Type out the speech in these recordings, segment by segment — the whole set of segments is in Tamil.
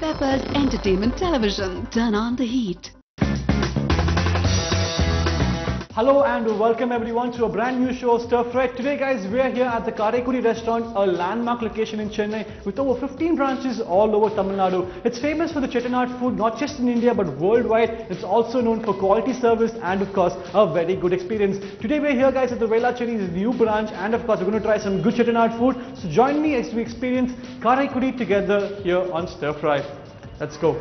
Peppers Entertainment Television. Turn on the heat. Hello and welcome everyone to a brand new show, Stir Fry. Today guys, we are here at the Karaikudi restaurant, a landmark location in Chennai with over 15 branches all over Tamil Nadu. It's famous for the Chettinad food, not just in India but worldwide. It's also known for quality service and of course a very good experience. Today we are here guys at the Velachery's new branch and of course we're going to try some good Chettinad food. So join me as we experience Karaikudi together here on Stir Fry. Let's go.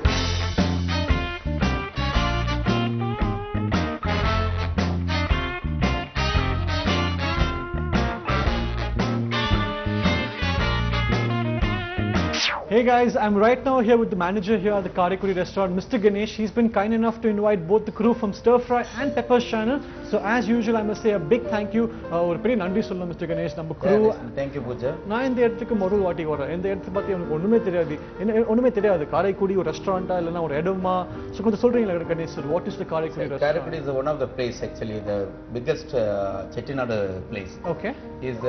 Hey guys, I'm right now here with the manager here at the Karaikudi restaurant, Mr. Ganesh. He's been kind enough to invite both the crew from Stir Fry and Peppers channel. So as usual, I must say a big thank you. ஒரு பெரிய நன்றி சொல்லணும் Mr. Ganesh நம்ம crew. Thank you Pooja. நான் இந்த இடத்துக்கு முதல் வாட்டி வரேன். இந்த இடத்தை பத்தி எனக்கு ஒண்ணுமே தெரியாது. காரைக்குடி ஒரு ரெஸ்டாரண்டா இல்லனா ஒரு இடமா? சோ கொஞ்சம் சொல்றீங்களா Ganesh sir, what is the Karaikudi restaurant? Karaikudi is one of the place actually, the biggest Chettinad place. Okay. Is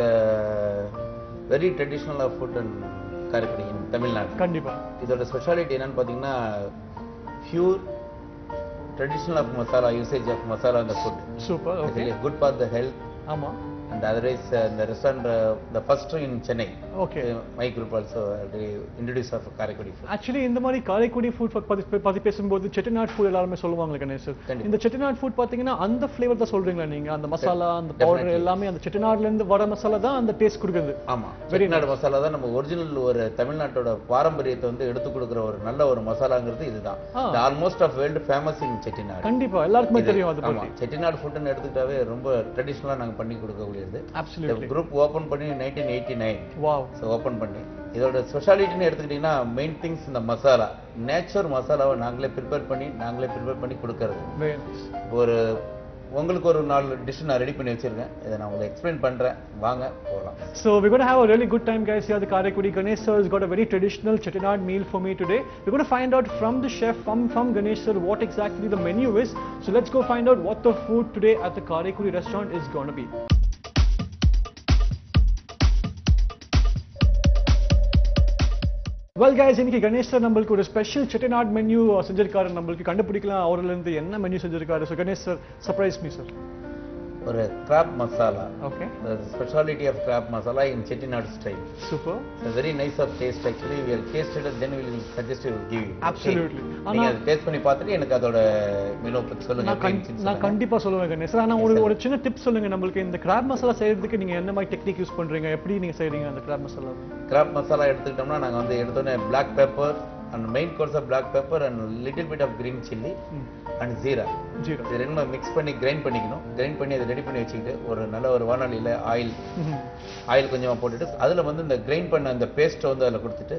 very traditional of food and Karaikudi in Tamil Nadu. கண்டிப்பா. இதோட ஸ்பெஷாலிட்டி என்னன்னு பாத்தீங்கன்னா pure traditional of masala, usage of masala in the food. Super. Okay. Actually good for the health. ஆமா. And otherwise the restaurant the first in Chennai. Okay. My group also introduced of Karaikudi food. Actually இந்த மாதிரி காரைக்குடி ஃபுட் பத்தி பேசும்போது செட்டிநாட் ஃபுட் எல்லாரும் சொல்லுவாங்க Ganesh sir. இந்த செட்டிநாட் ஃபுட் பாத்தீங்கன்னா அந்த ஃப்ளேவர் தான் சொல்றீங்களா நீங்க? அந்த மசாலா அந்த பவுடர் எல்லாமே அந்த செட்டிநாட்ல இருந்து வர மசாலா தான் அந்த டேஸ்ட் கொடுக்குது. ஆமா. செட்டிநாடு மசாலா தான் நம்ம ஒரிஜினல் ஒரு தமிழ்நாட்டோட பாரம்பரியத்தை வந்து எடுத்து கொடுக்கிற ஒரு நல்ல ஒரு மசாலாங்கிறது இதுதான். Almost of world famous in Chettinad. கண்டிப்பா எல்லாருக்குமே தெரியும் அது பத்தி. செட்டிநாடு ஃபுட்னு எடுத்துக்கிட்டாவே ரொம்ப ட்ரெடிஷனலா நாங்க பண்ணி கொடுக்க Absolutely. குரூப் ஓபன் பண்ணி 1989. வாவ். சோ ஓபன் பண்ணி இதோட ஸ்பெஷாலிட்டின்னு எடுத்துக்கிட்டீங்கன்னா மெயின் திங்ஸ் இந்த மசாலா, நேச்சுரல் மசாலாவை நாங்களே ப்ரிப்பேர் பண்ணி கொடுக்கறது. ஒரு உங்களுக்கு ஒரு 4 டிஷ் நான் ரெடி பண்ணி வச்சிருக்கேன். இதை நான் உங்களுக்கு எக்ஸ்பிளைன் பண்றேன், வாங்க போலாம். So we're going to have a really good time guys here at the Karaikudi. Ganesh sir has got a very traditional Chettinad meal for me today. We're going to find out from the chef, from Ganesh sir, what exactly the menu is. So let's go find out what the food today at the Karaikudi restaurant is going to be. Well guys, இன்னைக்கு Ganesh sir நம்மளுக்கு ஒரு ஸ்பெஷல் Chettinad menu செஞ்சிருக்காரு. நம்மளுக்கு கண்டுபிடிக்கலாம் அவர்ல இருந்து என்ன மெனு செஞ்சிருக்காரு. So Ganesh sir, surprise me sir. ஒரு crab masala. Okay. The speciality of crab masala in Chettinad style. Super. It's a very nice of taste actually. We will taste it and then we will suggest you give you. Absolutely. நீங்க டேஸ்ட் பண்ணி பார்த்துட்டு எனக்கு அதோட மெனு பத்தி சொல்லுங்க. நான் கண்டிப்பா சொல்லுவேன் Ganesh sir. ஆனா ஒரு சின்ன டிப் சொல்லுங்க நம்மளுக்கு. இந்த crab masala செய்யறதுக்கு நீங்க என்ன மாதிரி டெக்னிக் யூஸ் பண்றீங்க? எப்படி நீங்க செய்றீங்க அந்த crab masala? Crab masala எடுத்துக்கிட்டோம்னா நாங்க வந்து எடுத்தோனே black pepper and main course of black pepper and little bit of green chilli and jeera. இது ரெண்டுமே மிக்ஸ் பண்ணி கிரைண்ட் பண்ணிக்கணும். கிரைண்ட் பண்ணி அதை ரெடி பண்ணி வச்சுக்கிட்டு ஒரு நல்ல ஒரு வாணலியில ஆயில் கொஞ்சமா போட்டுட்டு அதுல வந்து இந்த கிரைண்ட் பண்ண அந்த பேஸ்ட் வந்து அதுல கொடுத்துட்டு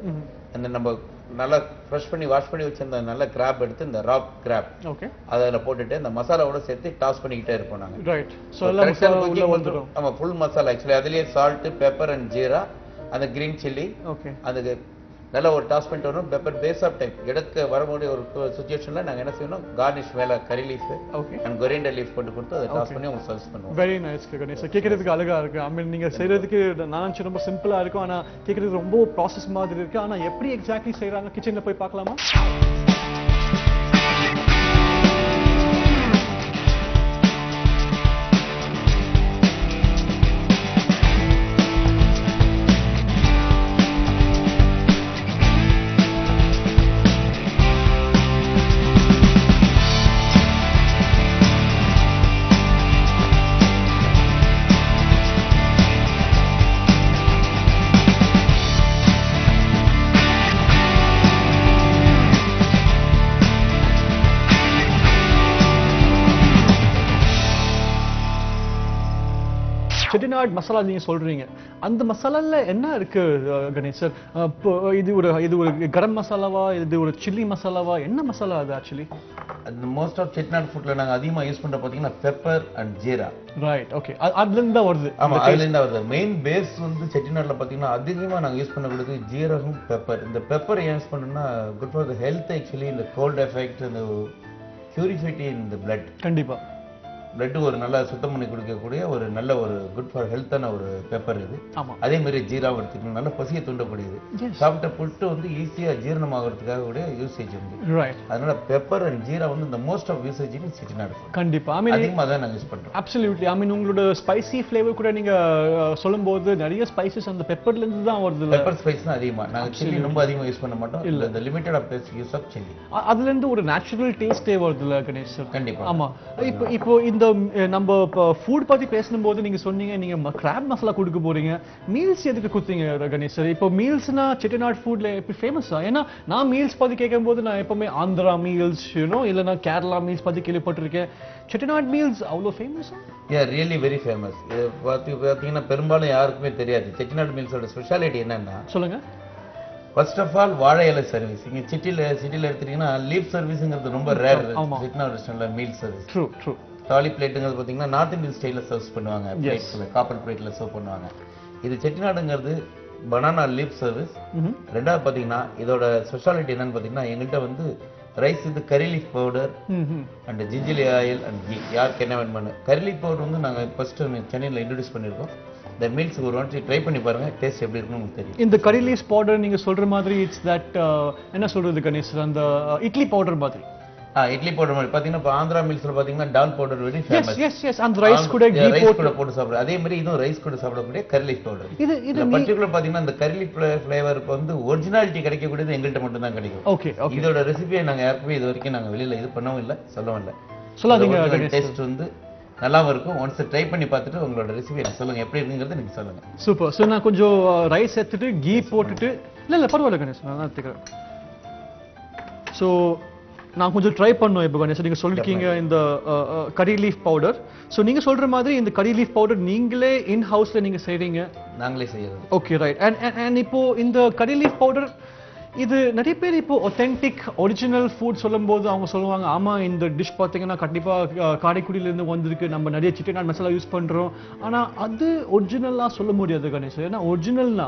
அந்த நம்ம நல்லா ஃப்ரெஷ் பண்ணி வாஷ் பண்ணி வச்சிருந்த நல்ல கிராப் எடுத்து இந்த ராக் கிராப் அதில் போட்டுட்டு இந்த மசாலாவோட சேர்த்து டாஸ் பண்ணிக்கிட்டே இருப்போம் நாங்க. ரைட். சோ எல்லாம் மசாலா உள்ள வந்துரும். ஆமா, ஃபுல் மசாலா ஆக்சுவலி அதுலயே சால்ட், பெப்பர் அண்ட் ஜீரா, அந்த கிரீன் சில்லி, ஓகே, அதுக்கு நல்ல ஒரு டாஸ் பண்ணிட்டு வரும். பெப்பர் பேஸ் ஆஃப் டைப் எடுக்க வரக்கூடிய ஒரு சுச்சுவேஷன்ல நாங்க என்ன செய்யணும், கார்னிஷ் மேல கரி லீஃப் அண்ட் கொரிண்டர் லீஃப் போட்டு கொடுத்து அதை டாஸ் பண்ணி உங்களுக்கு சர்வ் பண்ணுவோம். Very nice Ganesh. கேக்குறதுக்கு அழகா இருக்கு. ஐ மீன் நீங்க செய்யறதுக்கு நான் ரொம்ப சிம்பிளா இருக்கும், ஆனா கேக்குறதுக்கு ரொம்ப ப்ராசஸ் மாதிரி இருக்கு. ஆனா எப்படி எக்ஸாக்ட்லி செய்யறாங்க கிச்சன்ல போய் பார்க்கலாமா? Chettinad மசாலா நீங்க சொல்றீங்க, அந்த மசாலால என்ன இருக்கு Ganesh sir? இது ஒரு கரம் மசாலாவா, இது ஒரு சில்லி மசாலாவா, என்ன மசாலா அது ஆக்சுவலி? மோஸ்ட் ஆஃப் செட்டிநாடு ஃபுட்ல நாங்க அதிகமா யூஸ் பண்ற பாத்தீங்கன்னா pepper and jeera. Right, okay. அதுல இருந்து தான் வருது. ஆமா, அதுல இருந்து வருது. மெயின் பேஸ் வந்து செட்டிநாடுல பாத்தீங்கன்னா அதிகமா நாங்க யூஸ் பண்ணக்கூடியது ஜீரகம், பெப்பர். இந்த பெப்பர் யூஸ் பண்ணோம்னா good for the health actually, இந்த கோல்ட் எஃபெக்ட், இந்த பியூரிஃபைட்டி இன் தி பிளட். கண்டிப்பா. பிளட் ஒரு நல்ல சுத்தம் பண்ணி கொடுக்கக்கூடிய ஒரு நல்ல ஒரு குட் ஃபார் ஹெல்த்தான ஒரு பெப்பர் இது. ஆமா. அதே மாதிரி ஜீராவும் எடுத்துக்கணும், நல்ல பசியை தூண்டக்கூடியது. சாப்பிட்ட புட்டு வந்து ஈஸியா ஜீரணமாகறதுக்காக கூட யூசேஜ் உண்டு. ரைட். அதனால பெப்பர் அண்ட் ஜீரா வந்து இந்த most of usage in Chettinad. கண்டிப்பா. அதிகமா தான் நாங்க யூஸ் பண்றோம். அப்சல்யூட்லி. உங்களோட ஸ்பைசி ஃப்ளேவர் கூட நீங்க சொல்லும்போது நிறைய ஸ்பைசஸ் அந்த பெப்பர்ல இருந்து தான் வருது. பெப்பர் ஸ்பைஸ் தான் அதிகமா. நாங்க சில்லி ரொம்ப அதிகமா யூஸ் பண்ண மாட்டோம். இல்ல the limited of use of chili. அதுல இருந்து ஒரு நேச்சுரல் டேஸ்டே வருதுல கணேஷ் சார். கண்டிப்பா. ஆமா. இப்போ இந்த நம்ம ஃபுட் பத்தி பேசும்போது நீங்க சொன்னீங்க நீங்க கிராப் மசாலா கொடுக்க போறீங்க. மீல்ஸ் எதுக்கு கொடுத்தீங்க கணேஷ் சார்? இப்போ மீல்ஸ்னா செட்டிநாடு ஃபுட்ல எப்படி ஃபேமஸா? ஏன்னா நான் மீல்ஸ் பத்தி கேட்கும்போது நான் எப்பவுமே ஆந்திரா மீல்ஸ் இல்லைன்னா கேரளா மீல்ஸ் பத்தி கேள்விப்பட்டிருக்கேன். செட்டிநாடு மீல்ஸ் அவ்வளோ ஃபேமஸா? Really very famous. இது பார்த்தீங்கன்னா பெரும்பாலும் யாருக்குமே தெரியாது. செட்டிநாடு மீல்ஸோட ஸ்பெஷாலிட்டி என்னன்னா, சொல்லுங்க. ஃபர்ஸ்ட் ஆஃப் ஆல் வாழை இலை சர்வீஸ். இங்க சிட்டில எடுத்துட்டீங்கன்னா லீப் சர்வீஸ்ங்கிறது ரொம்ப ரேர். செட்டிநாடு ரெஸ்டாரண்ட்ல மீல் சர்வீஸ். ட்ரூ. தாலி பிளேட்டுங்கிறது பார்த்தீங்கன்னா நார்த் இந்தியன் ஸ்டைலில் சர்வ் பண்ணுவாங்க. பிளேட்ஸ்ல காப்பர் பிளேட்ல சர்வ் பண்ணுவாங்க. இது செட்டிநாடுங்கிறது பனானா லீப் சர்வீஸ். ரெண்டாவது பார்த்தீங்கன்னா இதோட ஸ்பெஷாலிட்டி என்னன்னு பார்த்தீங்கன்னா எங்கள்கிட்ட வந்து ரைஸ் இது curry leaf powder and gingelly oil and ghee. யாருக்கு என்ன வேணுமானு கரி லீஃப் பவுடர் வந்து நாங்கள் ஃபர்ஸ்ட் சென்னையில் இன்ட்ரடியூஸ் பண்ணியிருக்கோம். இந்த மீல்ஸ் ஒரு வாட்டி ட்ரை பண்ணி பாருங்க, டேஸ்ட் எப்படி இருக்குன்னு உங்களுக்கு தெரியும். இந்த கரி லீஃப் பவுடர் நீங்க சொல்ற மாதிரி இட்ஸ் தட் என்ன சொல்றது கணேஷ், அந்த இட்லி பவுடர் மாதிரி. இட்லி பவுடர் மாதிரி பாத்தீங்கன்னா இப்போ ஆந்திரா மீல்ஸ்ல பாத்தீங்கன்னா டால் பவுடர் வெரி ஃபேமஸ். எஸ் அந்த ரைஸ் கூட கீ போட்டு சாப்பிடுறது. அதே மாதிரி இதுவும் ரைஸ் கூட சாப்பிடக்கூடிய கரி லீஃப் பவுடர். இது பர்టిక్యులர் பாத்தீங்கன்னா இந்த கரி லீஃப் ஃப்ளேவருக்கு வந்து ஒரிஜினாலிட்டி கிடைக்கக்கூடியது எங்கள்கிட்ட மட்டும் தான் கிடைக்கும். ஓகே. இதோட ரெசிபியை நாங்க யாருக்குமே இது வரைக்கும் நாங்க வெளியில இது பண்ணவும் இல்லை, சொல்லவும் இல்லை. சொல்லாதீங்க. டேஸ்ட் வந்து நல்லாவும் இருக்கும். ஒன்ஸ் ட்ரை பண்ணி பார்த்துட்டு உங்களோட ரெசிபி எனக்கு சொல்லுங்க, எப்படி இருக்குங்கிறது நீங்க சொல்லுங்க. சூப்பர். ஸோ நான் கொஞ்சம் ரைஸ் எடுத்துட்டு கீ போட்டுட்டு இல்லை பரவாயில்ல கணேஷ், நான் எடுத்துக்கிறேன். ஸோ நான் கொஞ்சம் ட்ரை பண்ணோம். இப்போ கணேஷ் நீங்கள் சொல்லிருக்கீங்க இந்த கரி லீஃப் பவுடர். ஸோ நீங்கள் சொல்கிற மாதிரி இந்த கரி லீஃப் பவுடர் நீங்களே இன் ஹவுஸில் நீங்கள் செய்கிறீங்க? நாங்களே செய்யறது. Okay right. அண்ட் இப்போ இந்த கரி லீஃப் பவுடர் இது நிறைய பேர் இப்போ ஒத்தென்டிக் ஒரிஜினல் ஃபுட் சொல்லும்போது அவங்க சொல்லுவாங்க, ஆமாம் இந்த டிஷ் பார்த்தீங்கன்னா கண்டிப்பாக காரைக்குடியிலேருந்து வந்திருக்கு, நம்ம நிறைய செட்டிநாடு மசாலா யூஸ் பண்ணுறோம். ஆனால் அது ஒரிஜினலாக சொல்ல முடியாது கணேஷ். ஏன்னா ஒரிஜினல்னா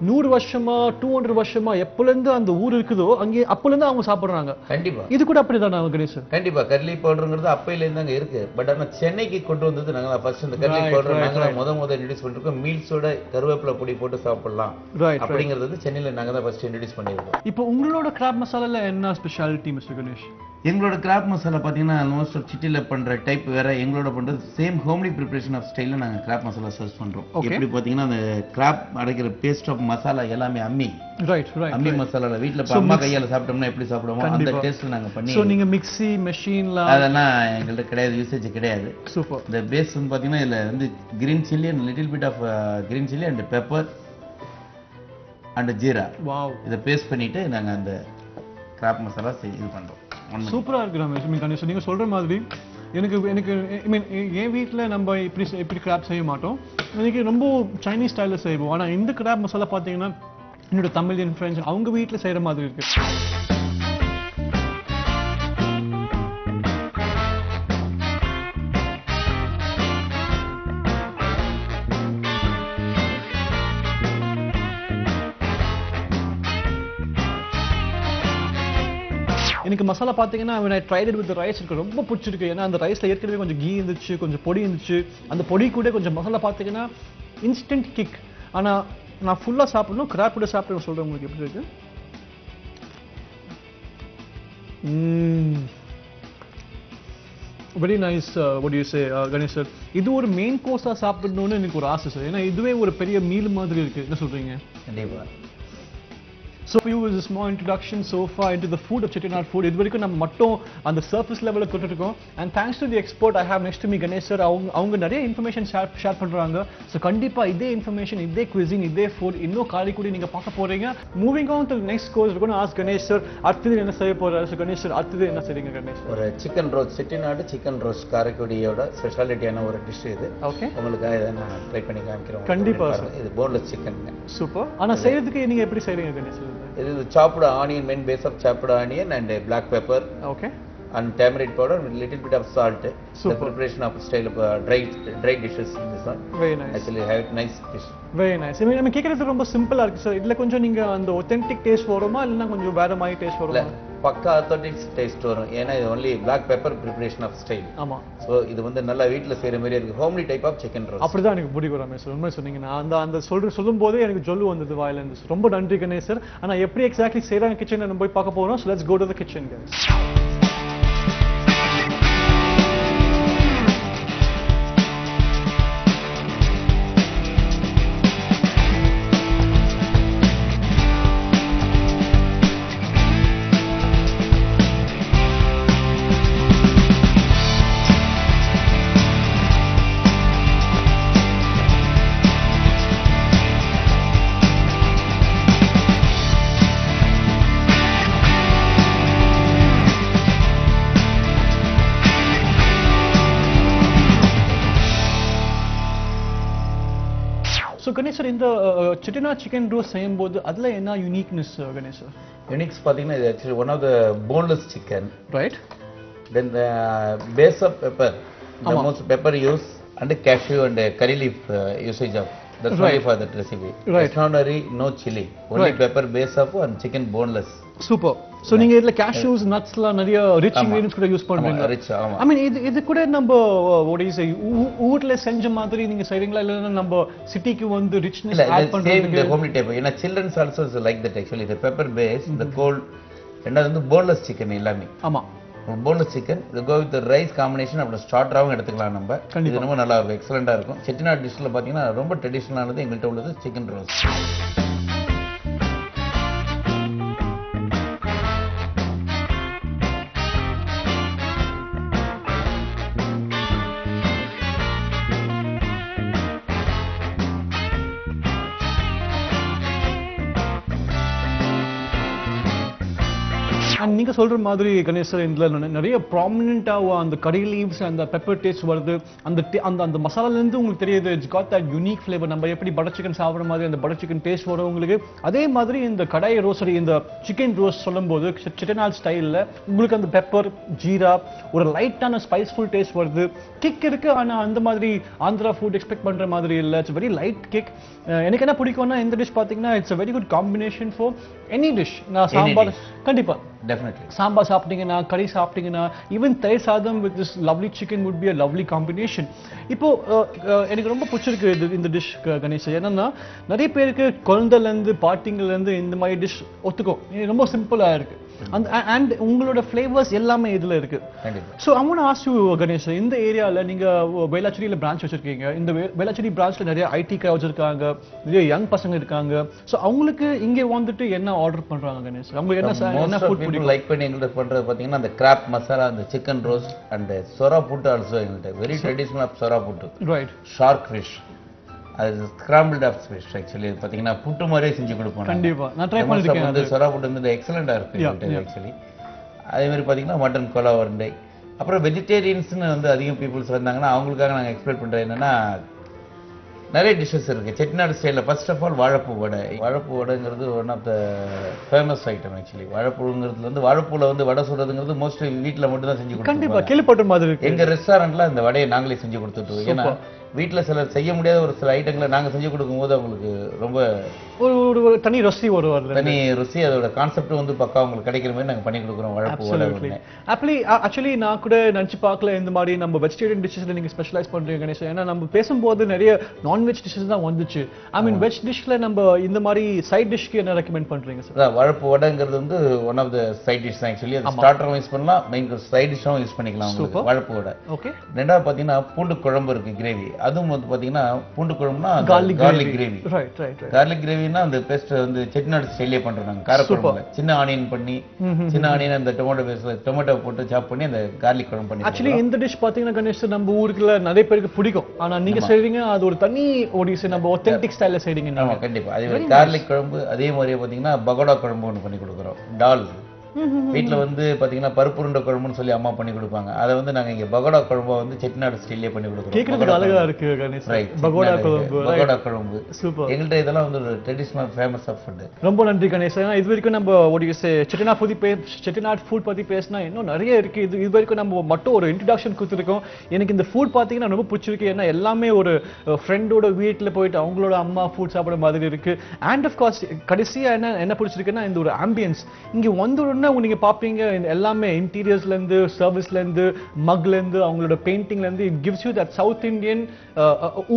100 வருஷமா 200 வருஷமா எப்போலேருந்து அந்த ஊர் இருக்குதோ அங்கே அப்போலேருந்து அவங்க சாப்பிட்றாங்க. கண்டிப்பா இது கூட அப்படிதானா கணேஷ்? கண்டிப்பா. கர்லி பவுடருங்கிறது அப்பையிலேருந்து அங்கே இருக்கு. பட் ஆனால் சென்னைக்கு கொண்டு வந்தது நாங்கள் ஃபர்ஸ்ட் இந்த கர்லி பவுடர் நாங்கள் முதல் இன்ட்ரடியூஸ் பண்ணிருக்கோம். மீல்ஸோட கருவேப்பிலை பொடி போட்டு சாப்பிடலாம் அப்படிங்கிறது வந்து சென்னையில் நாங்கள் தான் ஃபர்ஸ்ட் இன்ட்ரடியூஸ் பண்ணிருக்கோம். இப்போ உங்களோட கிராப் மசாலால என்ன ஸ்பெஷாலிட்டி மிஸ்டர் கணேஷ்? எங்களோட கிராப் மசாலா பார்த்தீங்கன்னா ஆல்மோஸ்ட் சிட்டியில் பண்ற டைப் வேற, எங்களோட பண்றது சேம் ஹோம்லி ப்ரிப்பரேஷன் ஆஃப் ஸ்டைலில் நாங்கள் கிராப் மசாலா சர்ச் பண்றோம். எப்படி பார்த்தீங்கன்னா அந்த கிராப் அடைக்கிற பேஸ்ட் ஆஃப் மசாலா எல்லாமே அம்மி மசாலால வீட்டில் அம்மா கையால் சாப்பிட்டோம்னா எப்படி சாப்பிடுவோம் அந்த டேஸ்ட்ல நாங்கள் பண்ணி. ஸோ நீங்க மிக்ஸி மெஷின்ல அதெல்லாம் எங்கள்கிட்ட கிடையாது, யூசேஜ் கிடையாது. சூப்பர். இந்த பேஸ் வந்து பார்த்தீங்கன்னா இதில் வந்து green chilli and little bit of green chilli and pepper and jeera இதை பேஸ்ட் பண்ணிட்டு நாங்க அந்த கிராப் மசாலா இது பண்றோம். சூப்பரா இருக்கு ரமேஷ். கணேஷ் நீங்க சொல்ற மாதிரி எனக்கு ஐ மீன் என் வீட்டில் நம்ம இப்படி கிராப் செய்ய மாட்டோம். எனக்கு ரொம்ப சைனீஸ் ஸ்டைலில் செய்வோம். ஆனால் இந்த கிராப் மசாலா பார்த்தீங்கன்னா என்னோட தமிழியன் ஃப்ரெண்ட்ஸ் அவங்க வீட்டில் செய்கிற மாதிரி இருக்கு. எனக்கு மசாலா பார்த்தீங்கன்னா when I tried it with the rice எனக்கு ரொம்ப பிடிச்சிருக்கு. ஏன்னா அந்த ரைஸில் ஏற்கனவே கொஞ்சம் கீ இருந்துச்சு, கொஞ்சம் பொடி இருந்துச்சு. அந்த பொடி கூட கொஞ்சம் மசாலா பார்த்தீங்கன்னா இன்ஸ்டன்ட் கிக். ஆனால் நான் ஃபுல்லாக சாப்பிடணும், கிராப் கூட சாப்பிட்டு சொல்கிறேன் உங்களுக்கு எப்படி இருக்கு. Very nice. what do you say Ganesh sir? இது ஒரு மெயின் கோர்ஸாக சாப்பிடணும்னு எனக்கு ஒரு ஆசை சார். ஏன்னா இதுவே ஒரு பெரிய மீல் மாதிரி இருக்கு. என்ன சொல்றீங்க? கண்டிப்பா. So for you is a small introduction so far into the food of Chettinad food. இது வரைக்கும் நம்ம மட்டும் அந்த சர்ஃபேஸ் லெவலில் கொடுத்துருக்கோம். And thanks to the expert I have next to me Ganesh sir. அவங்க நிறைய இன்ஃபர்மேஷன் ஷேர் பண்ணுறாங்க. ஸோ கண்டிப்பாக இதே இன்ஃபர்மேஷன், இதே குவிசின், இதே ஃபுட் இன்னும் காரைக்குடி நீங்கள் பார்க்க போகிறீங்க. Moving on to next course இருக்கணும். ஆஸ் கணேஷ் சார் அடுத்தது என்ன செய்ய போகிறாரு? ஸோ கணேஷ் சார் அடுத்தது என்ன செய்றீங்க கணேஷ்? ஒரு chicken roast, Chettinad chicken roast காரைக்குடியோட ஸ்பெஷாலிட்டியான ஒரு டிஷ் இது. ஓகே, உங்களுக்காக இதை நான் ட்ரை பண்ணி காமிக்கிறேன். கண்டிப்பாக சார். இது போன்லெஸ் சிக்கன். சூப்பர். ஆனால் செய்யறதுக்கு நீங்கள் எப்படி செய்கிறீங்க கணேஷ்? இது chopped onion, main base of chopped onion and black pepper. Okay. and tamarind powder with little bit of salt. The preparation of style of dry dishes in this one. Very nice. Actually have nice dish. Very nice. I mean கேக்குறது ரொம்ப சிம்பிளா இருக்கு சார். இதுல கொஞ்சம் நீங்க அந்த authentic taste வருமா இல்லனா கொஞ்சம் வேற மாதிரி டேஸ்ட் வருமா? பக்கா authentic taste வரும். ஏனா இது only black pepper preparation of style. ஆமா. So இது வந்து நல்லா வீட்ல செய்யற மாதிரி இருக்கு. Homely type of chicken roast. அப்படிதான் எனக்கு பிடிக்கும் ரமேஷ். உண்மை சொன்னீங்க. நான் அந்த சொல்லும்போதே எனக்கு ஜொல்லு வந்தது வாயில இருந்து. ரொம்ப நன்றி கணேஷ் சார். ஆனா எப்படி எக்ஸாக்ட்லி செய்றாங்க கிச்சன்ல நம்ம போய் பார்க்க போறோம். So let's go to the kitchen guys. So Ganesh sir, இந்த Chettinad chicken roast செய்யும்போது அதுல என்ன uniqueness Ganesh sir? Uniqueness பாத்தீங்கன்னா இது actually one of the boneless chicken. Right. Then the base of pepper, the most pepper use and cashew and curry leaf usage of. That's why for that recipe. Right. Extraordinary, no chili, only pepper base of and chicken boneless. Super. So நீங்க இதுல cashews, nutsலாம் நிறைய rich ingredients கூட யூஸ் பண்றீங்க. Rich, ஆமா. I mean இது கூட நம்ம what do you say ஊர்ல செஞ்ச மாதிரி நீங்க செய்றீங்களா இல்ல நம்ம சிட்டிக்கு வந்து richness add பண்றீங்க? The homely type. ஏனா children's also like that actually. The pepper base, the cold ரெண்டாவது வந்து boneless chicken எல்லாமே. ஆமா. boneless chicken இது go with the rice combination அப்படி ஸ்டார்டராவும் எடுத்துக்கலாம் நம்ம. இது ரொம்ப நல்லா இருக்கும். எக்ஸலென்ட்டா இருக்கும். செட்டிநாடு டிஷ்ல பாத்தீங்கன்னா ரொம்ப ட்ரெடிஷனலானது எங்கள்ட்ட உள்ளது chicken roast. And நீங்க சொல்ற மாதிரி கணேஷ் சார் இதுல நிறைய ப்ராமினென்ட்டா அந்த கரி லீவ்ஸ் அந்த பெப்பர் டேஸ்ட் வருது அந்த மசாலால இருந்து உங்களுக்கு தெரியுது it's got that unique flavour நம்ம எப்படி பட்டர் சிக்கன் சாப்பிடுற மாதிரி அந்த பட்டர் சிக்கன் டேஸ்ட் வரும் உங்களுக்கு அதே மாதிரி இந்த கடாய் ரோஸ்டரி இந்த சிக்கன் ரோஸ்ட் சொல்லும்போது செட்டிநாடு ஸ்டைல்ல உங்களுக்கு அந்த பெப்பர் ஜீரா ஒரு லைட்டான ஸ்பைஸ்ஃபுல் டேஸ்ட் வருது கிக் இருக்கு ஆனா அந்த மாதிரி ஆந்திரா ஃபுட் எக்ஸ்பெக்ட் பண்ற மாதிரி இல்ல இட்ஸ் வெரி லைட் கிக் எனக்கு என்ன பிடிக்கும்னா இந்த டிஷ் பாத்தீங்கன்னா it's a very good combination for any dish நான் சாம்பார் கண்டிப்பா definitely சாம்பார் சாப்பிட்டீங்கன்னா கறி சாப்பிட்டீங்கன்னா ஈவன் தயிர் சாதம் with this lovely chicken would be a lovely combination இப்போ எனக்கு ரொம்ப பிடிச்சிருக்கு இந்த டிஷ் கணேஷ் என்னன்னா நிறைய பேருக்கு குழந்தைல இருந்து பாட்டிங்கல இருந்து இந்த மாதிரி டிஷ் ஒத்துக்கும் ரொம்ப சிம்பிளா இருக்கு and உங்களோட ஃப்ளேவர்ஸ் எல்லாமே இதுல இருக்கு so I want to ask you Ganesh இந்த ஏரியால நீங்க வேளாச்சேரியில பிரான்ச் வச்சிருக்கீங்க இந்த வேளாச்சேரி பிரான்ச்ல நிறைய ஐடி கிரவுட்ஸ் இருக்காங்க நிறைய யங் பசங்க இருக்காங்க சோ அவங்களுக்கு இங்க வந்துட்டு என்ன ஆர்டர் பண்றாங்க கணேஷ் அவங்க என்ன ஃபுட் பிடிக்கும் லைக் பண்ணி எங்கள்ட்ட பண்றது பாத்தீங்கன்னா அந்த கிராப் மசாலா அந்த chicken roast and sura puttu also எங்கள்ட்ட very traditional of sura puttu right shark fish அது ஸ்கிராம்பிள்ட் ஆஃப் ஃபிஷ் ஆக்சுவலி பாத்தீங்கன்னா புட்டு மாதிரியே செஞ்சு கொடுப்போம் கண்டிப்பா நான் ட்ரை பண்ணிருக்கேன் அது சொரா புட்டு வந்து எக்ஸலென்ட்டா இருக்கு ஆக்சுவலி அதே மாதிரி பாத்தீங்கன்னா மட்டன் கோலா உருண்டை அப்புறம் வெஜிடேரியன்ஸ்னு வந்து அதிகம் பீப்புள்ஸ் வந்தாங்கன்னா அவங்களுக்காக நாங்க எக்ஸ்பிளைன் பண்றது என்னன்னா நிறைய டிஷ்ஷஸ் இருக்கு செட்டிநாடு ஸ்டைல்ல ஃபர்ஸ்ட் ஆஃப் ஆல் வாழைப்பூ வடைங்கிறது one of the famous item actually வாழைப்பூங்கிறதுல வந்து வாழைப்பூல வந்து வடை சுடுறதுங்கிறது மோஸ்ட்லி வீட்ல மட்டும் தான் செஞ்சு கொடுப்போம் கண்டிப்பா கேள்விப்பட்ட மாதிரி இருக்கு எங்க ரெஸ்டாரண்ட்ல இந்த வடையை நாங்களே செஞ்சு கொடுத்துட்டோம் ஏன்னா வீட்ல சிலர் செய்ய முடியாத ஒரு சில ஐட்டங்களை நாங்க செஞ்சு கொடுக்கும்போது அவங்களுக்கு ரொம்ப ஒரு தனி ருசி வருவார்ல தனி ருசி அதோட கான்செப்ட் வந்து பக்கா உங்களுக்கு கிடைக்கிற மாதிரி நாங்க பண்ணி கொடுக்குறோம் வாழைப்பூ வடை ஆக்சுவலி நான் கூட நினைச்சு பார்க்கல இந்த மாதிரி நம்ம வெஜிடேரியன் டிஷ்ஷஸ்ல நீங்க ஸ்பெஷலைஸ் பண்றீங்க கணேஷ் ஏன்னா நம்ம பேசும்போது நிறைய நான்வெஜ் டிஷ்ஷஸ் தான் வந்துச்சு ஐ மீன் வெஜ் டிஷ்ல நம்ம இந்த மாதிரி சைட் டிஷ்க்கு என்ன ரெக்கமெண்ட் பண்றீங்க சார் வாழைப்பூ வடைங்கிறது வந்து one of the side dish தான் ஆக்சுவலி அது ஸ்டார்டரும் யூஸ் பண்ணலாம் மெயின் சைட் டிஷ்ஷும் யூஸ் பண்ணிக்கலாம் உங்களுக்கு வாழைப்பூ வடை ஓகே ரெண்டாவது பாத்தீங்கன்னா பூண்டு குழம்பு இருக்கு கிரேவி அதுவும் வந்து பாத்தீங்கன்னா பூண்டு குழம்புனா கார்லிக் கிரேவி கார்லிக் கிரேவினா அந்த பேஸ்ட் வந்து செட்டிநாடு ஸ்டைல்லே பண்றாங்க காரக்குழம்புல சின்ன ஆனியன் பண்ணி சின்ன ஆனியன் அந்த டொமேட்டோ பேஸ்ட்ல டொமேட்டோ போட்டு சாப் பண்ணி அந்த கார்லிக் குழம்பு பண்ணி ஆக்சுவலி இந்த டிஷ் பாத்தீங்கன்னா கணேஷ் நம்ம ஊருக்குள்ள நிறைய பேருக்கு பிடிக்கும் ஆனா நீங்க செய்றீங்க அது ஒரு தனி ஒடிஸ் நம்ம ஆத்தென்டிக் ஸ்டைல்ல செய்றீங்க ஆமா கண்டிப்பா அதே மாதிரி கார்லிக் குழம்பு அதே மாதிரியே பாத்தீங்கன்னா பகோடா குழம்பு ஒன்னு பண்ணி கொடுக்குறோம் டால் வீட்ல வந்து பாத்தீங்கன்னா பருப்பு உருண்டை குழம்புன்னு சொல்லி அம்மா பண்ணி கொடுப்பாங்க. அதை வந்து நாங்க இங்க பகோடா குழம்பா வந்து செட்டிநாடு ஸ்டைல்லே பண்ணி கொடுக்குறோம். கேக்குறதுக்கு அழகா இருக்கு கணேஷ். பகோடா குழம்பு, பகோடா குழம்பு சூப்பர். எங்கள்ட்ட இதெல்லாம் வந்து ஒரு ட்ரெடிஷனல் ஃபேமஸ் ஆஃப் ஃபுட். ரொம்ப நன்றி கணேஷ். ஏன்னா இது வரைக்கும் நம்ம செட்டிநாடு ஃபுட் பத்தி பேசினா இன்னும் நிறைய இருக்கு. இது வரைக்கும் நம்ம மட்டும் ஒரு இன்ட்ரடக்ஷன் கொடுத்துருக்கோம். எனக்கு இந்த ஃபுட் பார்த்தீங்கன்னா ரொம்ப பிடிச்சிருக்கு. ஏன்னா எல்லாமே ஒரு ஃப்ரெண்டோட வீட்டில் போயிட்டு அவங்களோட அம்மா ஃபுட் சாப்பிட்ற மாதிரி இருக்கு. அண்ட் ஆஃப் கோர்ஸ் கடைசியாக என்ன பிடிச்சிருக்குன்னா இந்த ஒரு ஆம்பியன்ஸ் இங்கே வந்தோடனே நீங்க பார்ப்பீங்க எல்லாமே இன்டீரியர்ஸ்லேருந்து சர்வீஸ்லேருந்து மக்லேருந்து அவங்களோட பெயிண்டிங்லேருந்து it gives you that South Indian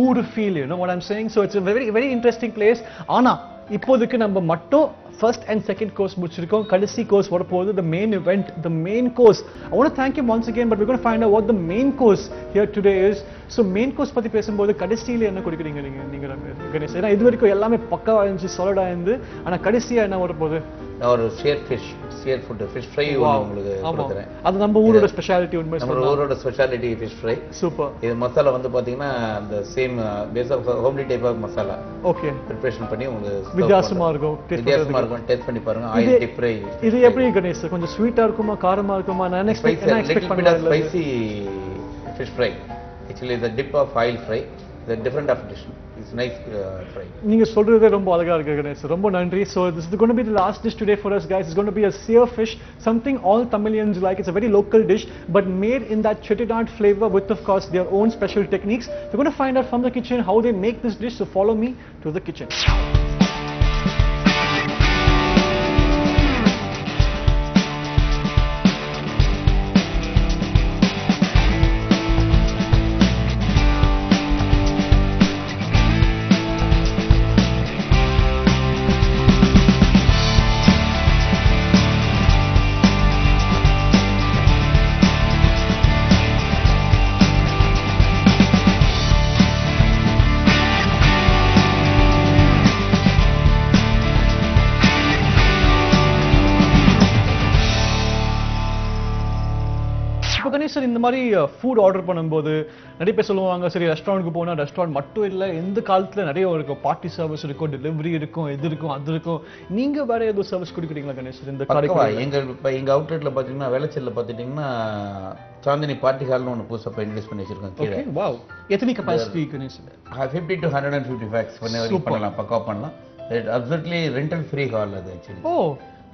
ஊர் feel. You know what I'm saying. So it's very very interesting place. ஆனால் இப்போதைக்கு நம்ம மட்டும் first and second course முடிச்சிருக்கோம். கடைசி கோர்ஸ் வரப்போகுது, the main event, the main course. I want to thank you once again, but we're going to find out what the main course here today is. So main course பத்தி பேசும்போது கடைசியில என்ன கொடுக்குறீங்க நீங்க கணேஷ்? ஏன்னா இது வரைக்கும் எல்லாமே பக்காவா இருந்துச்சு, சாலிடா இருந்து. ஆனா கடைசியா என்ன வரப்போகுது? ஒரு ஷேர் ஃபுட் ஃபிஷ் ஃப்ரை உங்களுக்கு கொடுக்குறேன். அது நம்ம ஊரோட ஸ்பெஷாலிட்டி. உண்மை நம்ம ஊரோட ஸ்பெஷாலிட்டி ஃபிஷ் ஃப்ரை. சூப்பர். இது மசாலா வந்து பாத்தீங்கன்னா அந்த same base of homely type of masala. Okay. Preparation பண்ணி உங்களுக்கு வித்தியாசமா இருக்கும். டேஸ்ட் பண்ணி பாருங்க. Oil deep fry. இது எப்படி கணேஷ்? கொஞ்சம் ஸ்வீட்டா இருக்குமா, காரமா இருக்குமா? நான் எக்ஸ்பெக்ட் பண்ணல. Spicy fish fry. Actually the dip of oil fry, the different of dish. It's nice fry. நீங்க சொல்றதே ரொம்ப அழகா இருக்கு கணேஷ். ரொம்ப நன்றி. So this is going to be the last dish today for us guys. It's going to be a sear fish, something all Tamilians like. It's a very local dish but made in that chettinad flavor with of course their own special techniques. We're going to find out from the kitchen how they make this dish. So follow me to the kitchen. Sir இந்த மாதிரி ஃபுட் ஆர்டர் பண்ணும்போது நிறைய பேர் சொல்லுவாங்க சரி ரெஸ்டாரண்ட்க்கு போனா ரெஸ்டாரண்ட் மட்டும் இல்ல, எந்த காலத்துல நிறைய இருக்கும், பார்ட்டி சர்வீஸ் இருக்கும், டெலிவரி இருக்கும், இது இருக்கும் அது இருக்கும். நீங்க வேற ஏதோ சர்வீஸ் கொடுக்குறீங்களா கணேஷ்? இந்த எங்க அவுட்லெட்ல பாத்தீங்கன்னா வேளச்சேரியில பாத்தீங்கன்னா சாந்தினி பார்ட்டி ஹால்னு ஒன்று புதுசாக இன்ட்ரடியூஸ் பண்ணி வச்சிருக்கோம் கீழே. வாவ். எத்தனை கெபாசிட்டி கணேஷ்? 50 to 150 பேக்ஸ் பண்ணலாம், பக்கா பண்ணலாம். அப்சல்யூட்லி ரெண்டல் ஃப்ரீ ஹால் அது ஆக்சுவலி.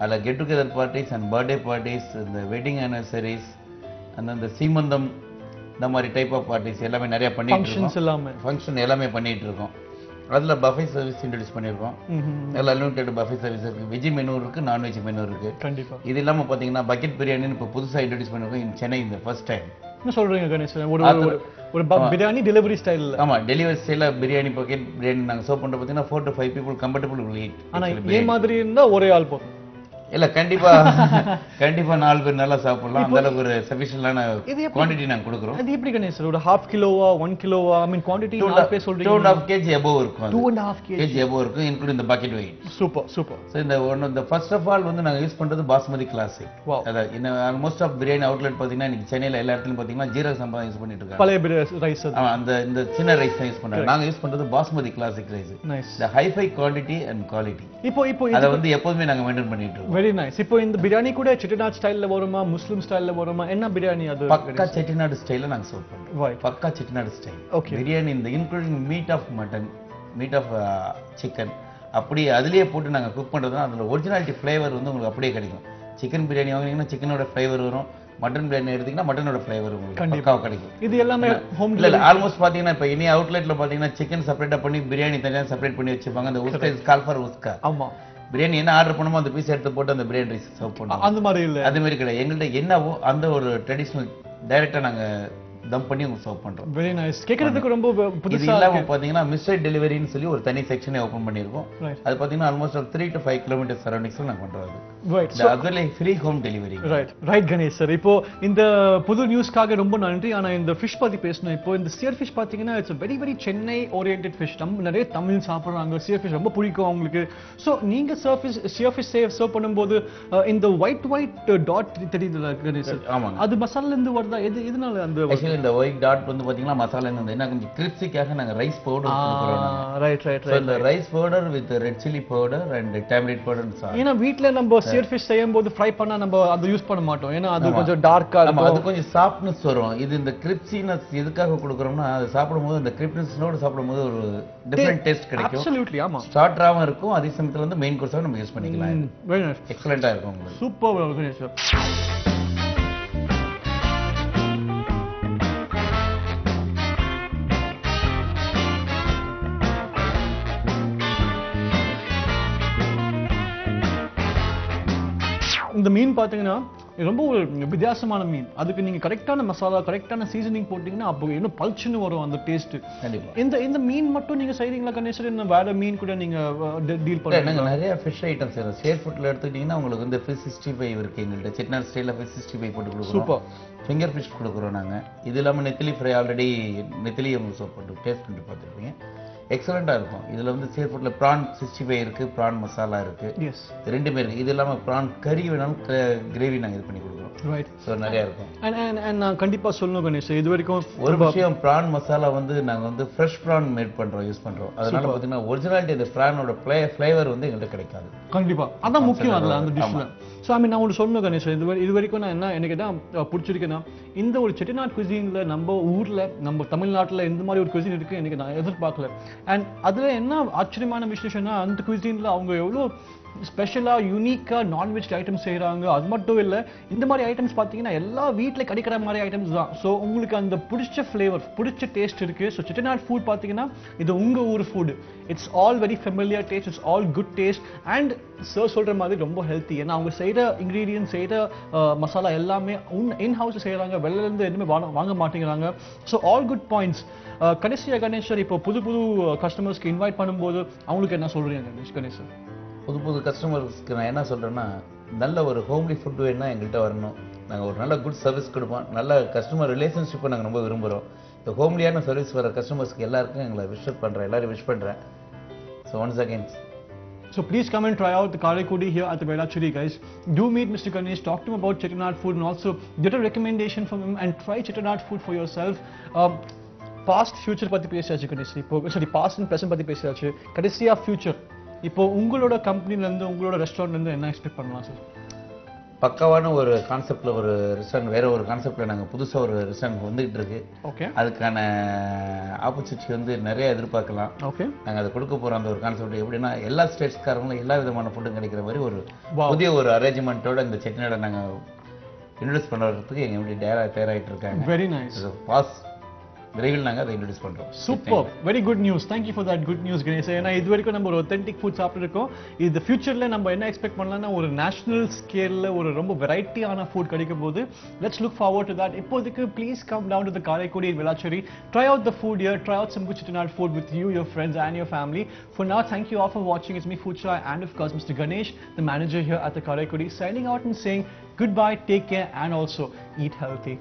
அதில் get together parties and birthday parties, இந்த வெட்டிங் ஆனிவர்சரிஸ், அந்த சீமந்தம், இந்த மாதிரி டைப் ஆஃப் பார்ட்டிஸ் எல்லாமே நிறைய பண்ணிட்டு இருக்கோம். ஃபங்க்ஷன் எல்லாமே பண்ணிட்டு இருக்கோம். அதில் பஃபே சர்வீஸ் இன்ட்ரடியூஸ் பண்ணியிருக்கோம். அதில் அன்லிமிட்டட் பஃபே சர்வீஸ் இருக்கு, வெஜ் மெனு இருக்கு, நான்வெஜ் மெனு இருக்கு. கண்டிப்பா. இது இல்லாமல் பார்த்தீங்கன்னா பக்கெட் பிரியாணின்னு இப்போ புதுசாக இன்ட்ரடியூஸ் பண்ணியிருக்கோம் இன் சென்னை இந்த ஃபர்ஸ்ட் டைம். என்ன சொல்றீங்க கணேஷ்? ஒரு பிரியாணி டெலிவரி ஸ்டைல். ஆமா, டெலிவரி ஸ்டைல பிரியாணி, பக்கெட் பிரியாணி நாங்கள் சர்வ் பண்ற பார்த்தீங்கன்னா 4 to 5 people comfortable will eat. ஆனா இதே மாதிரி இருந்தா ஒரே ஆள் போதும் இல்ல? கண்டிப்பா 4 பேர் நல்லா சாப்பிடலாம். அந்த அளவுக்கு ஒரு சஃபிஷியன்டான குவாண்டிட்டி நாங்க கொடுக்கிறோம். அது எப்படி கணேஷ்? ஒரு 1/2 கிலோவா 1 கிலோவா? ஐ மீன் குவாண்டிட்டி 2.5 சொல்றீங்க. 2.5 kg above இருக்கும். 2.5 kg above இருக்கும், including the bucket weight. Super super. So இந்த ஃபர்ஸ்ட் ஆஃப் ஆல் வந்து நாங்க யூஸ் பண்றது பாஸ்மதி கிளாசிக். அத ஆல்மோஸ்ட் ஆஃப் பிரியாணி அவுட்லெட் பாத்தீங்கன்னா இன்னைக்கு சென்னையில எல்லா இடத்துலயும் பாத்தீங்கன்னா ஜீரக சம்பா யூஸ் பண்ணிட்டு இருக்காங்க. பழைய ரைஸ். அந்த இந்த சின்ன ரைஸ் தான் யூஸ் பண்றாங்க. நாங்க யூஸ் பண்றது basmati classic rice. The high quantity and quality. இப்போ அத வந்து எப்பவுமே நாங்க மெயின்டைன் பண்ணிட்டு இருக்கோம். Very nice. இப்போ இந்த பிரியாணி கூட செட்டிநாடு ஸ்டைல்ல வருமா, முஸ்லிம் ஸ்டைல்ல வருமா? என்ன பிரியாணி அது? பக்கா செட்டிநாடு ஸ்டைல்ல நாங்க சர்வ் பண்றோம். பக்கா செட்டிநாடு ஸ்டைல். ஓகே. பிரியாணி இந்த including meat of mutton, meat of chicken, அப்படியே அதுலயே போட்டு நாங்க குக் பண்றதுனா அதுல ஒரிஜினாலிட்டி ஃப்ளேவர் வந்து உங்களுக்கு அப்படியே கிடைக்கும். சிக்கன் பிரியாணி வாங்குனீங்கன்னா சிக்கனோட ஃப்ளேவர் வரும், மட்டன் பிரியாணி எடுத்தீங்கன்னா மட்டனோட ஃப்ளேவர் உங்களுக்கு பக்காவா கிடைக்கும். இது எல்லாமே ஹோம் இல்ல ஆல்மோஸ்ட் பாத்தீங்கன்னா இப்ப இனி அவுட்லெட்ல பாத்தீங்கன்னா சிக்கன் செப்பரேட்டா பண்ணி பிரியாணி தனியா செப்பரேட் பண்ணி வச்சிருப்பாங்க. அந்த உஸ்கா இஸ் கால் ஃபார் உஸ்கா. ஆமா. பிரியாணி என்ன ஆர்டர் பண்ணுமோ அந்த பீஸ் எடுத்து போட்டு அந்த பிரியாணி ரைஸ் சர்வ் பண்ணுவோம். அந்த மாதிரி இல்ல, அது மாதிரி கிடையாது. எங்கள்ட்ட என்னவோ அந்த ஒரு ட்ரெடிஷனல் டைரக்டா நாங்க தம் பண்ணி உங்களுக்கு சர்வ் பண்றோம். Very nice. கேக்குறதுக்கு ரொம்ப புதுசா இல்லாம பாத்தீங்கன்னா மிஸ்டர் டெலிவரின்னு சொல்லி ஒரு தனி செக்ஷனே ஓபன் பண்ணிருக்கோம். அது பாத்தீங்கன்னா ஆல்மோஸ்ட் 3 to 5 கிலோமீட்டர் சரௌண்டிங்ஸ்ல நாங்க பண்றோம். ரைட். சோ அதுல free home delivery. Right Ganesh sir. இப்போ இந்த புது நியூஸ்க்காக ரொம்ப நன்றி. ஆனா இந்த ஃபிஷ் பத்தி பேசணும். இப்போ இந்த சியர் ஃபிஷ் பாத்தீங்கன்னா it's very very Chennai oriented fish. நம்ம நிறைய தமிழ் சாப்பிடுறாங்க, சியர் ஃபிஷ் ரொம்ப பிடிக்கும் அவங்களுக்கு. சோ நீங்க சியர் ஃபிஷ் சர்வ் பண்ணும்போது இந்த ஒயிட் டாட் தெரியுதுல கணேஷ் சார்? அது மசாலால இருந்து வருதா? எதனால அந்த இந்த ஒயிட் டாட் வந்து பாத்தீங்கன்னா மசாலா என்ன கொஞ்சம் கிரிப்ஸிக்காக நாங்க ரைஸ் பவுடர் கொடுக்குறோம். Right right right. இந்த rice powder with red chilli powder and turmeric powder. ஏன்னா வீட்ல நம்ம சீர் ஃபிஷ் செய்யும்போது ஃப்ரை பண்ணா நம்ம அதை யூஸ் பண்ண மாட்டோம். ஏன்னா அது கொஞ்சம் டார்க்கா இருக்கும். அது கொஞ்சம் சாஃப்ட்னஸ் வரும். இது இந்த கிரிப்ஸினஸ் எதுக்காக கொடுக்குறோம்னா அது சாப்பிடும்போது அந்த கிரிப்னஸோட சாப்பிடும்போது ஒரு டிஃபரெண்ட் டேஸ்ட் கிடைக்கும். அப்சல்யூட்லி ஆமா. ஸ்டார்டராவும் இருக்கும், அதே சமயத்துல வந்து மெயின் கோர்ஸாவும் நம்ம யூஸ் பண்ணிக்கலாம். Very nice. எக்ஸலென்ட்டா இருக்கும் உங்களுக்கு. Super Ganesh sir. இந்த மீன் பாத்தீங்கன்னா ரொம்ப ஒரு வித்தியாசமான மீன். அதுக்கு நீங்க கரெக்டான மசாலா கரெக்டான சீசனிங் போட்டீங்கன்னா அப்போ இன்னும் பல்ச்சுன்னு வரும் அந்த டேஸ்ட். இந்த மீன் மட்டும் நீங்க செய்றீங்களா கணேசர்? இன்னும் வேற மீன் கூட நீங்க டீல் பண்ணுங்க? நிறைய ஃபிஷ் ஐட்டம்ஸ் செய்யறோம். சீ ஃபுட்ல எடுத்துக்கிட்டீங்கன்னா உங்களுக்கு வந்து ஃபிஷ் 65 இருக்கு எங்கள்கிட்ட. செட்டிநாடு ஸ்டைல்ல ஃபிஷ் 65 போட்டு கொடுக்குறோம். சூப்பர். ஃபிங்கர் ஃபிஷ் கொடுக்குறோம் நாங்க. இது இல்லாம நெத்திலி ஃப்ரை ஆல்ரெடி நெத்திலி போட்டு டேஸ்ட் பண்ணி பார்த்துருப்பீங்க. எக்ஸலண்டா இருக்கும். இதுல வந்து சீ ஃபுட்ல பிரான் 65 இருக்கு, பிரான் மசாலா இருக்கு. எஸ். ரெண்டுமே இருக்கு. இது இல்லாம பிரான் கறி வேணாலும் கிரேவி நாங்க இது பண்ணி கொடுக்குறோம். ரைட். சோ நிறைய இருக்கும். and நான் கண்டிப்பா சொல்லணும் கணேஷ், இது வரைக்கும் ஒரு விஷயம், பிரான் மசாலா வந்து நாங்க வந்து ஃப்ரெஷ் பிரான் மேட் பண்றோம், யூஸ் பண்றோம். அதனால பாத்தீங்கன்னா ஒரிஜினாலிட்டி அந்த பிரானோட ஃப்ளேவர் வந்து எங்கள்கிட்ட கிடைக்காது. கண்டிப்பா அதான் முக்கியம் அதுல அந்த டிஷ்ல. ஸோ நான் உங்களுக்கு சொன்னேன் கணேஷ், இது வரைக்கும் நான் என்ன எனக்கு தான் பிடிச்சிருக்கேன்னா, இந்த ஒரு செட்டிநாடு குசின்ல நம்ம ஊர்ல நம்ம தமிழ்நாட்டில் இந்த மாதிரி ஒரு குசின் இருக்கு எனக்கு நான் எதிர்பார்க்கல. அண்ட் அதுல என்ன ஆச்சரியமான விசேஷம்னா, அந்த குசின்ல அவங்க எவ்வளோ ஸ்பெஷலா யூனிக்கா நான்வெஜ் ஐட்டம்ஸ் செய்யறாங்க. அது மட்டும் இல்ல, இந்த மாதிரி ஐட்டம்ஸ் பாத்தீங்கன்னா எல்லா வீட்டில் கிடைக்கிற மாதிரி ஐட்டம்ஸ் தான். ஸோ உங்களுக்கு அந்த பிடிச்ச ஃபிளேவர் பிடிச்ச டேஸ்ட் இருக்கு. ஸோ செட்டிநாடு ஃபுட் பாத்தீங்கன்னா இது உங்க ஊர் food. It's all very familiar taste, it's all good taste and sir சொல்ற மாதிரி ரொம்ப ஹெல்த்தி. ஏன்னா அவங்க செய்யற இன்கிரீடியன்ட் செய்யற மசாலா எல்லாமே இன் ஹவுஸ் செய்யறாங்க, வெளில இருந்து எதுவுமே வாங்க மாட்டேங்கிறாங்க. So all good points. கடைசியா கணேஷர், இப்போ புது கஸ்டமர்ஸ்க்கு இன்வைட் பண்ணும்போது அவங்களுக்கு என்ன சொல்றீங்க கணேஷர்? புது கஸ்டமர்ஸ்க்கு நான் என்ன சொல்றேன்னா, நல்ல ஒரு ஹோம்லி ஃபுட் வேணும்னா எங்கள்கிட்ட வரணும். நாங்கள் ஒரு நல்ல குட் சர்வீஸ் கொடுப்போம். நல்ல கஸ்டமர் ரிலேஷன்ஷிப்பை நாங்கள் ரொம்ப விரும்புகிறோம். இந்த ஹோம்லியான சர்வீஸ் வர கஸ்டமர்ஸ்க்கு எல்லாருக்கும் எங்களை எல்லாரும் விஷ் பண்ணுறேன். So once again, so please come and try out the Karaikudi here at the Velachuri, guys. Do meet Mr. Ganesh, talk to him about Chettinad food, and also get a recommendation from him and try Chettinad food for yourself. Past future பத்தி பேசியாச்சு கணேஷ். இப்போ சாரி, பாஸ்ட் அண்ட் பிரசன்ட் பத்தி பேசியாச்சு. கடைசியா ஃபியூச்சர், இப்போ உங்களோட கம்பெனில இருந்து உங்களோட ரெஸ்டாரண்ட்ல இருந்து என்ன எக்ஸ்பெக்ட் பண்ணலாம் சார்? பக்காவான ஒரு கான்செப்ட்ல ஒரு ரெஸ்டாரண்ட், வேற ஒரு கான்செப்ட்ல நாங்கள் புதுசாக ஒரு ரெஸ்டாரண்ட் வந்துகிட்டு இருக்கு. ஓகே. அதுக்கான ஆப்பர்ச்சுனிட்டி வந்து நிறைய எதிர்பார்க்கலாம். ஓகே. நாங்கள் அதை கொடுக்க போகிறோம். அந்த ஒரு கான்செப்ட் எப்படின்னா, எல்லா ஸ்டேட்ஸ்காரங்களும் எல்லா விதமான ஃபுட்டும் கிடைக்கிற மாதிரி ஒரு புதிய ஒரு அரேஞ்ச்மெண்ட்டோட இந்த செட்டிநாடை நாங்கள் இன்ட்ரடியூஸ் பண்ணுறதுக்கு எங்கள் எப்படி தயாராகிட்டு இருக்காங்க. Very nice. விரைவில் நாங்கள் அதை இன்ட்ரடியூஸ் பண்ணுறோம். Super, very good news. Thank you for that good news Ganesh. ஏன்னா இது வரைக்கும் நம்ம ஒரு ஒத்தென்டிக் ஃபுட் சாப்பிட்டுருக்கோம். இது ஃபியூச்சரில் நம்ம என்ன எக்ஸ்பெக்ட் பண்ணலாம்னா, ஒரு நேஷனல் ஸ்கேலில் ஒரு ரொம்ப வெரைட்டியான ஃபுட் கிடைக்கும் போது let's look forward to that. இப்போதைக்கு please come down to the Karaikudi in Velachuri. Try out the food here. Try out some good Chettinad food with you, your friends and your family. For now, thank you all for watching. It's me, Fuchra, and of course Mr. Ganesh, the manager here at the Karaikudi, signing out and saying goodbye, take care, and also eat healthy.